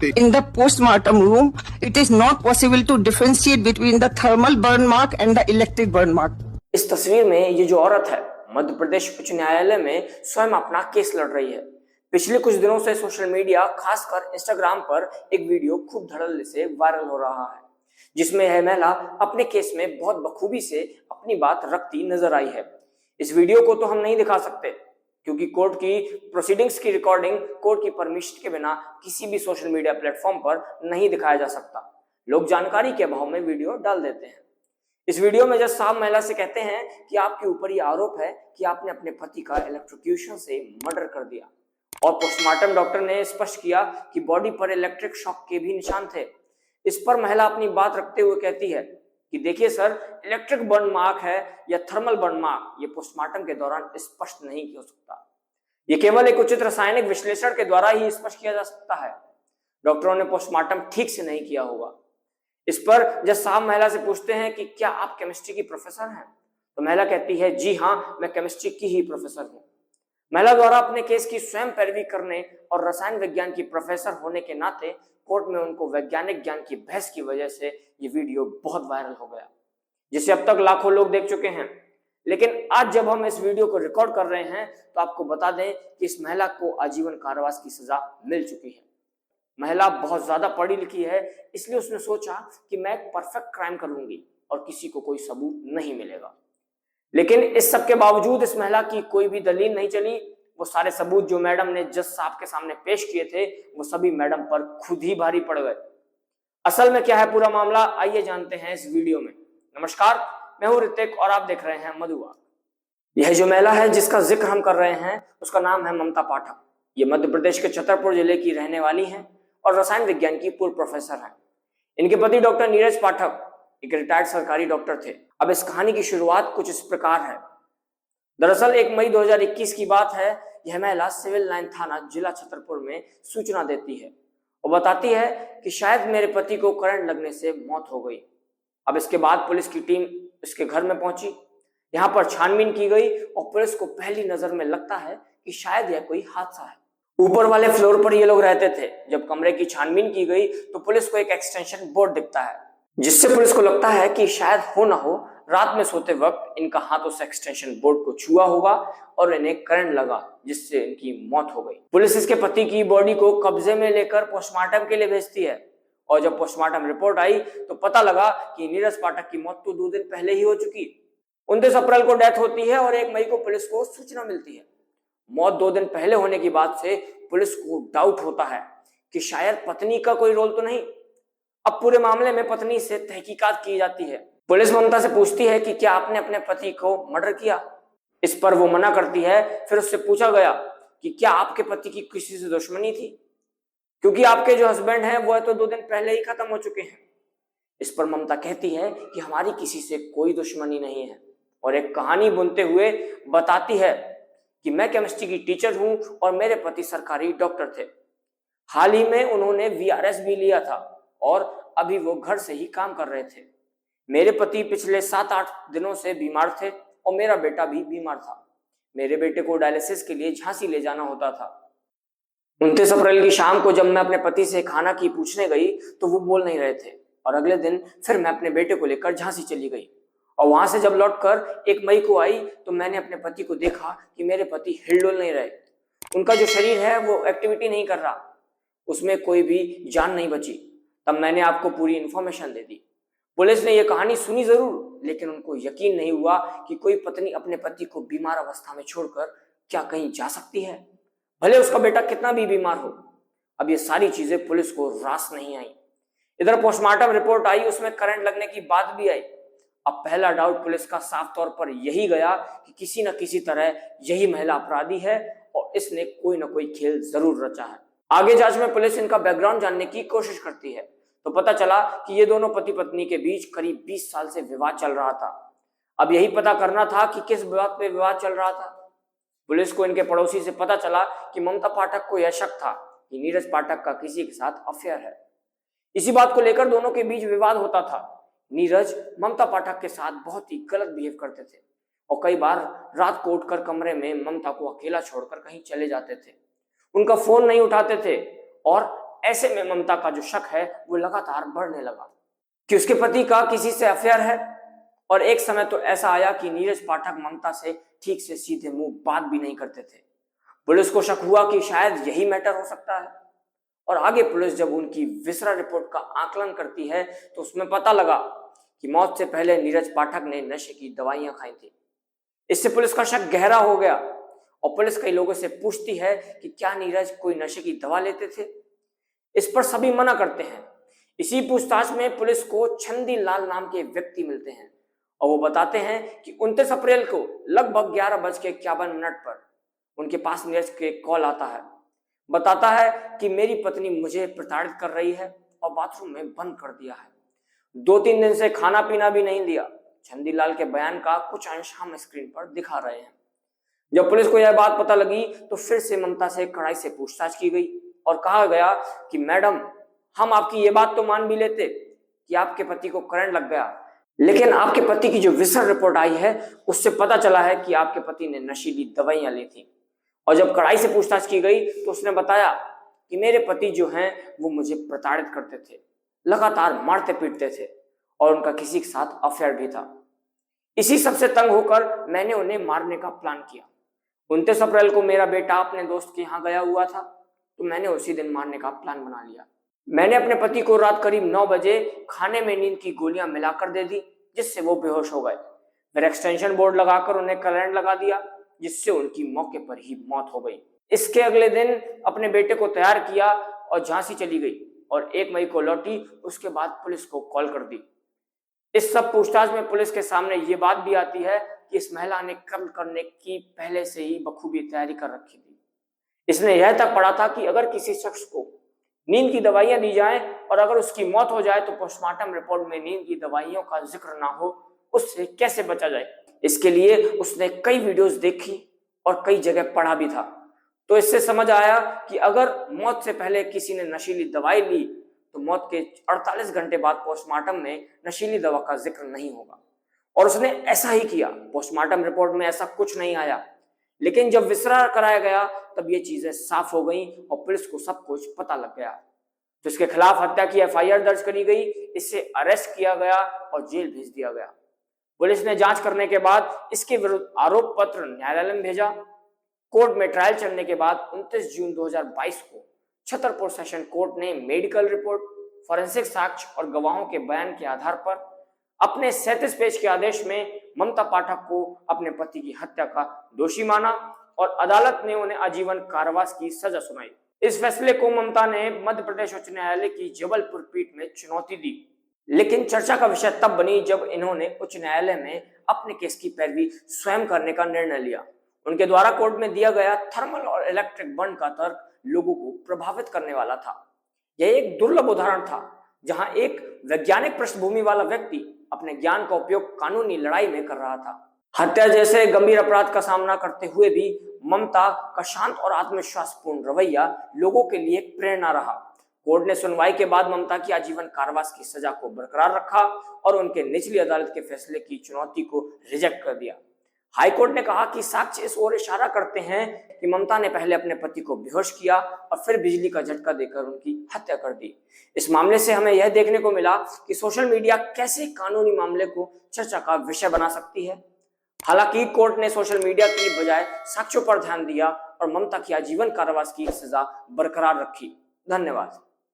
In the post-mortem room, it is not possible to differentiate between the thermal burn mark and the electric burn mark. इस तस्वीर में ये जो औरत है मध्य प्रदेश उच्च न्यायालय में स्वयं अपना केस लड़ रही है। पिछले कुछ दिनों से सोशल मीडिया खासकर इंस्टाग्राम पर एक वीडियो खूब धड़ल्ले से वायरल हो रहा है, जिसमें यह महिला अपने केस में बहुत बखूबी से अपनी बात रखती नजर आई है। इस वीडियो को तो हम नहीं दिखा सकते क्योंकि कोर्ट की प्रोसीडिंग्स की रिकॉर्डिंग कोर्ट की परमिशन के बिना किसी भी सोशल मीडिया प्लेटफॉर्म पर नहीं दिखाया जा सकता। लोग जानकारी के अभाव में वीडियो डाल देते हैं। इस वीडियो में जज साहब महिला से कहते हैं कि आपके ऊपर यह आरोप है कि आपने अपने पति का इलेक्ट्रोक्यूशन से मर्डर कर दिया, और पोस्टमार्टम डॉक्टर ने स्पष्ट किया कि बॉडी पर इलेक्ट्रिक शॉक के भी निशान थे। इस पर महिला अपनी बात रखते हुए कहती है कि देखिए सर, इलेक्ट्रिक बर्न मार्क है या थर्मल बर्न मार्क, ये पोस्टमार्टम के दौरान स्पष्ट नहीं हो सकता। ये केवल एक उचित रासायनिक विश्लेषण के द्वारा ही स्पष्ट किया जा सकता है। डॉक्टरों ने पोस्टमार्टम ठीक से नहीं किया होगा। इस पर जज साहब महिला से पूछते हैं कि क्या आप केमिस्ट्री की प्रोफेसर हैं? तो महिला कहती है जी हाँ, मैं केमिस्ट्री की ही प्रोफेसर हूँ। महिला द्वारा अपने केस की स्वयं पैरवी करने और रसायन विज्ञान की प्रोफेसर होने के नाते कोर्ट में उनको वैज्ञानिक ज्ञान की बहस की वजह से ये वीडियो बहुत वायरल हो गया, जिसे अब तक लाखों लोग देख चुके हैं। लेकिन आज जब हम इस वीडियो को रिकॉर्ड कर रहे हैं तो आपको बता दें कि इस महिला को आजीवन कारावास की सजा मिल चुकी है। महिला बहुत ज्यादा पढ़ी लिखी है, इसलिए उसने सोचा कि मैं एक परफेक्ट क्राइम कर लूंगी और किसी को कोई सबूत नहीं मिलेगा। लेकिन इस सब के बावजूद इस महिला की कोई भी दलील नहीं चली। वो सारे सबूत जो मैडम ने जज साहब के सामने पेश किए थे, वो सभी मैडम पर खुद ही भारी पड़ गए। असल में क्या है पूरा मामला, आइए जानते हैं इस वीडियो में। नमस्कार, मैं हूं ऋतिक और आप देख रहे हैं मधुवाक। यह जो महिला है जिसका जिक्र हम कर रहे हैं, उसका नाम है ममता पाठक। ये मध्य प्रदेश के छतरपुर जिले की रहने वाली हैं और रसायन विज्ञान की पूर्व प्रोफेसर हैं। इनके पति डॉक्टर नीरज पाठक एक रिटायर्ड सरकारी डॉक्टर थे। अब इस कहानी की शुरुआत कुछ इस प्रकार है। दरअसल 1 मई 2021 की बात है। यह महिला सिविल लाइन थाना जिला छतरपुर में सूचना देती है और बताती है कि शायद मेरे पति को करंट लगने से मौत हो गई। अब इसके बाद पुलिस की टीम इसके घर में पहुंची। यहाँ पर छानबीन की गई और पुलिस को पहली नजर में लगता है कि शायद यह कोई हादसा है। ऊपर वाले फ्लोर पर ये लोग रहते थे। जब कमरे की छानबीन की गई तो पुलिस को एक एक्सटेंशन बोर्ड दिखता है, जिससे पुलिस को लगता है कि शायद हो ना हो रात में सोते वक्त इनका हाथ उस एक्सटेंशन बोर्ड को छुआ होगा और इन्हें करंट लगा, जिससे इनकी मौत हो गई। पुलिस इसके पति की बॉडी को कब्जे में लेकर पोस्टमार्टम के लिए भेजती है और जब पोस्टमार्टम रिपोर्ट आई तो पता लगा कि नीरज पाठक की मौत तो 2 दिन पहले ही हो चुकी। 29 अप्रैल को डेथ होती है और 1 मई को पुलिस को सूचना मिलती है। मौत 2 दिन पहले होने की बात से पुलिस को डाउट होता है कि शायद पत्नी का कोई रोल तो नहीं। अब पूरे मामले में पत्नी से तहकीकात की जाती है। पुलिस ममता से पूछती है कि क्या आपने अपने पति को मर्डर किया? इस पर वो मना करती है। फिर उससे पूछा गया कि क्या आपके पति की किसी से दुश्मनी थी, क्योंकि आपके जो हस्बैंड हैं वो तो 2 दिन पहले ही खत्म हो चुके हैं। इस पर ममता कहती है कि हमारी किसी से कोई दुश्मनी नहीं है और एक कहानी बुनते हुए बताती है कि मैं केमिस्ट्री की टीचर हूं और मेरे पति सरकारी डॉक्टर थे। हाल ही में उन्होंने वीआरएस भी लिया था और अभी वो घर से ही काम कर रहे थे। मेरे पति पिछले 7-8 दिनों से बीमार थे और मेरा बेटा भी बीमार था। मेरे बेटे को डायलिसिस के लिए झांसी ले जाना होता था। 29 अप्रैल की शाम को जब मैं अपने पति से खाना की पूछने गई तो वो बोल नहीं रहे थे और अगले दिन फिर मैं अपने बेटे को लेकर झांसी चली गई और वहां से जब लौटकर 1 मई को आई तो मैंने अपने पति को देखा कि मेरे पति हिलडुल नहीं रहे। उनका जो शरीर है वो एक्टिविटी नहीं कर रहा, उसमें कोई भी जान नहीं बची। तब मैंने आपको पूरी इंफॉर्मेशन दे दी। पुलिस ने यह कहानी सुनी जरूर, लेकिन उनको यकीन नहीं हुआ कि कोई पत्नी अपने पति को बीमार अवस्था में छोड़कर क्या कहीं जा सकती है, भले उसका बेटा कितना भी बीमार हो। अब ये सारी चीजें पुलिस को रास नहीं आई। इधर पोस्टमार्टम रिपोर्ट आई, उसमें करंट लगने की बात भी आई। अब पहला डाउट पुलिस का साफ तौर पर यही गया कि किसी न किसी तरह यही महिला अपराधी है और इसने कोई ना कोई खेल जरूर रचा है। आगे जांच में पुलिस इनका बैकग्राउंड जानने की कोशिश करती है तो पता चला कि ये दोनों पति पत्नी के बीच करीब 20 साल से विवाद चल रहा था। अब यही पता करना था कि किस बात पे विवाद चल रहा था। पुलिस को इनके पड़ोसी से पता चला कि ममता पाठक को यह शक था कि नीरज पाठक का किसी के साथ अफेयर है। इसी बात को लेकर दोनों के बीच विवाद होता था। नीरज ममता पाठक के साथ बहुत ही गलत बिहेव करते थे और कई बार रात को उठकर कमरे में ममता को अकेला छोड़कर कहीं चले जाते थे। उनका फोन नहीं उठाते थे और ऐसे में ममता का जो शक है वो लगातार बढ़ने लगा कि उसके पति का किसी से अफेयर है। और एक समय तो ऐसा आया कि नीरज पाठक ममता से ठीक से सीधे मुंह बात भी नहीं करते थे। पुलिस को शक हुआ कि शायद यही मैटर हो सकता है। और आगे पुलिस जब उनकी विसरा रिपोर्ट का आकलन करती है तो उसमें पता लगा कि मौत से पहले नीरज पाठक ने नशे की दवाइयां खाई थी। इससे पुलिस का शक गहरा हो गया और पुलिस कई लोगों से पूछती है कि क्या नीरज कोई नशे की दवा लेते थे। इस पर सभी मना करते हैं। इसी पूछताछ में पुलिस को छंदी लाल नाम के व्यक्ति मिलते हैं और वो बताते हैं कि 29 अप्रैल को लगभग 11:51 पर उनके पास नीरज के कॉल आता है। बताता है कि मेरी पत्नी मुझे प्रताड़ित कर रही है और बाथरूम में बंद कर दिया है। 2-3 दिन से खाना पीना भी नहीं लिया। छंदीलाल के बयान का कुछ अंश हम स्क्रीन पर दिखा रहे हैं। जब पुलिस को यह बात पता लगी तो फिर से ममता से कड़ाई से पूछताछ की गई और कहा गया कि मैडम, हम आपकी ये बात तो मान भी लेते कि आपके पति को करंट लग गया, लेकिन आपके पति की जो विसर रिपोर्ट आई है उससे पता चला है कि आपके पति ने नशीली दवाइयां ली थी। और जब कड़ाई से पूछताछ की गई तो उसने बताया कि मेरे पति जो हैं वो मुझे प्रताड़ित करते थे, लगातार मारते पीटते थे और उनका किसी के साथ अफेयर भी था। इसी सबसे तंग होकर मैंने उन्हें मारने का प्लान किया। 29 अप्रैल को मेरा बेटा अपने दोस्त के यहाँ गया हुआ था तो मैंने उसी दिन मारने का प्लान बना लिया। मैंने अपने पति को रात करीब 9 बजे खाने में नींद की गोलियां मिलाकर दे दी जिससे वो बेहोश हो गए। फिर एक्सटेंशन बोर्ड लगाकर उन्हें करंट लगा दिया जिससे उनकी मौके पर ही मौत हो गई। इसके अगले दिन अपने बेटे को तैयार किया और झांसी चली गई और 1 मई को लौटी। उसके बाद पुलिस को कॉल कर दी। इस सब पूछताछ में पुलिस के सामने ये बात भी आती है कि इस महिला ने कत्ल करने की पहले से ही बखूबी तैयारी कर रखी थी। इसने यह तक पढ़ा था कि अगर किसी शख्स को नींद की दवाइयां दी जाएं और अगर उसकी मौत हो जाए तो पोस्टमार्टम रिपोर्ट में नींद की दवाइयों का जिक्र ना हो, उससे कैसे बचा जाए। इसके लिए उसने कई वीडियोस देखी और कई जगह पढ़ा भी था। तो इससे समझ आया कि अगर मौत से पहले किसी ने नशीली दवाई ली तो मौत के 48 घंटे बाद पोस्टमार्टम में नशीली दवा का जिक्र नहीं होगा। और उसने ऐसा ही किया। पोस्टमार्टम रिपोर्ट में ऐसा कुछ नहीं आया, लेकिन जब विसरा कराया गया तब ये चीजें साफ हो गई और पुलिस को सब कुछ पता लग गया। तो इसके खिलाफ हत्या की एफआईआर दर्ज करी गई, इससे अरेस्ट किया गया और जेल भेज दिया गया। पुलिस ने जांच करने के बाद इसके विरुद्ध आरोप पत्र न्यायालय में भेजा। कोर्ट में ट्रायल चलने के बाद 29 जून 2022 को छतरपुर सेशन कोर्ट ने मेडिकल रिपोर्ट, फॉरेंसिक साक्ष्य और गवाहों के बयान के आधार पर अपने 37 पेज के आदेश में ममता पाठक को अपने पति की हत्या का दोषी माना और अदालत ने उन्हें आजीवन कारावास की सजा सुनाई। इस फैसले को ममता ने मध्य प्रदेश उच्च न्यायालय की जबलपुर पीठ में चुनौती दी, लेकिन चर्चा का विषय तब बनी जब इन्होंने उच्च न्यायालय में अपने केस की पैरवी स्वयं करने का निर्णय लिया। उनके द्वारा कोर्ट में दिया गया थर्मल और इलेक्ट्रिक बर्न का तर्क लोगों को प्रभावित करने वाला था। यह एक दुर्लभ उदाहरण था जहां एक वैज्ञानिक पृष्ठभूमि वाला व्यक्ति अपने ज्ञान का उपयोग कानूनी लड़ाई में कर रहा था। हत्या जैसे गंभीर अपराध का सामना करते हुए भी ममता का शांत और आत्मविश्वासपूर्ण रवैया लोगों के लिए एक प्रेरणा रहा। कोर्ट ने सुनवाई के बाद ममता की आजीवन कारावास की सजा को बरकरार रखा और उनके निचली अदालत के फैसले की चुनौती को रिजेक्ट कर दिया। हाईकोर्ट ने कहा कि साक्ष्य इस ओर इशारा करते हैं कि ममता ने पहले अपने पति को बेहोश किया और फिर बिजली का झटका देकर उनकी हत्या कर दी। इस मामले से हमें यह देखने को मिला कि सोशल मीडिया कैसे कानूनी मामले को चर्चा का विषय बना सकती है। हालांकि कोर्ट ने सोशल मीडिया की बजाय साक्ष्यों पर ध्यान दिया और ममता की आजीवन कारावास की सजा बरकरार रखी। धन्यवाद।